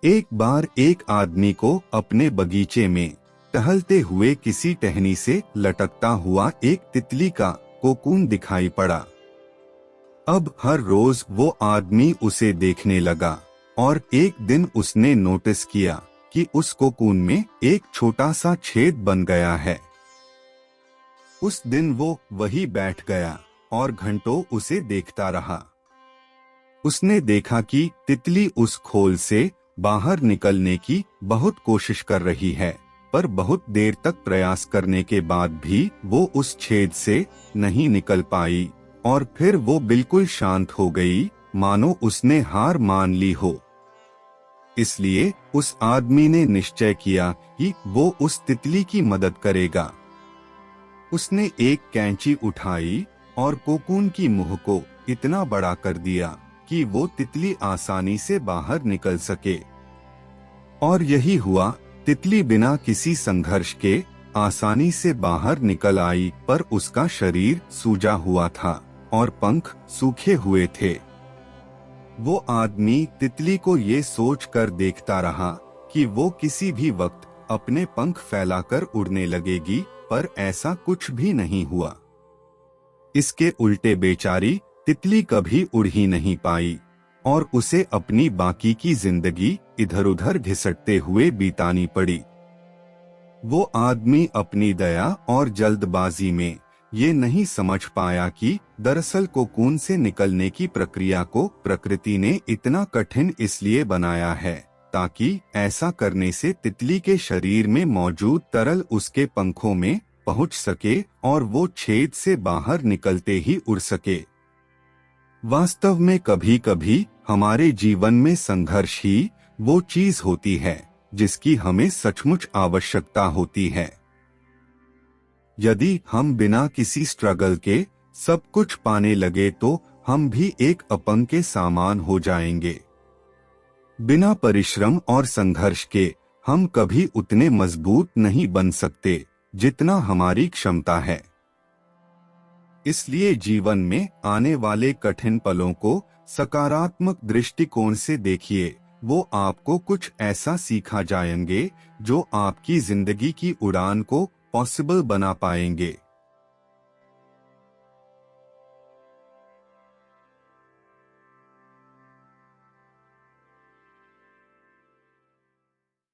एक बार एक आदमी को अपने बगीचे में टहलते हुए किसी टहनी से लटकता हुआ एक तितली का कोकून दिखाई पड़ा। अब हर रोज वो आदमी उसे देखने लगा और एक दिन उसने नोटिस किया कि उस कोकून में एक छोटा सा छेद बन गया है। उस दिन वो वहीं बैठ गया और घंटों उसे देखता रहा। उसने देखा कि तितली उस खोल से बाहर निकलने की बहुत कोशिश कर रही है, पर बहुत देर तक प्रयास करने के बाद भी वो उस छेद से नहीं निकल पाई और फिर वो बिल्कुल शांत हो गई, मानो उसने हार मान ली हो। इसलिए उस आदमी ने निश्चय किया कि वो उस तितली की मदद करेगा। उसने एक कैंची उठाई और कोकून की मुंह को इतना बड़ा कर दिया कि वो तितली आसानी से बाहर निकल सके। और यही हुआ, तितली बिना किसी संघर्ष के आसानी से बाहर निकल आई, पर उसका शरीर सूजा हुआ था और पंख सूखे हुए थे। वो आदमी तितली को ये सोचकर देखता रहा कि वो किसी भी वक्त अपने पंख फैलाकर उड़ने लगेगी, पर ऐसा कुछ भी नहीं हुआ। इसके उल्टे बेचारी तितली कभी उड़ ही नहीं पाई और उसे अपनी बाकी की जिंदगी इधर उधर घिसटते हुए बितानी पड़ी। वो आदमी अपनी दया और जल्दबाजी में ये नहीं समझ पाया कि दरअसल कोकून से निकलने की प्रक्रिया को प्रकृति ने इतना कठिन इसलिए बनाया है ताकि ऐसा करने से तितली के शरीर में मौजूद तरल उसके पंखों में पहुंच सके और वो छेद से बाहर निकलते ही उड़ सके। वास्तव में कभी कभी हमारे जीवन में संघर्ष ही वो चीज होती है जिसकी हमें सचमुच आवश्यकता होती है। यदि हम बिना किसी स्ट्रगल के सब कुछ पाने लगे तो हम भी एक अपंग के समान हो जाएंगे। बिना परिश्रम और संघर्ष के हम कभी उतने मजबूत नहीं बन सकते जितना हमारी क्षमता है। इसलिए जीवन में आने वाले कठिन पलों को सकारात्मक दृष्टिकोण से देखिए। वो आपको कुछ ऐसा सिखा जाएंगे जो आपकी जिंदगी की उड़ान को पॉसिबल बना पाएंगे।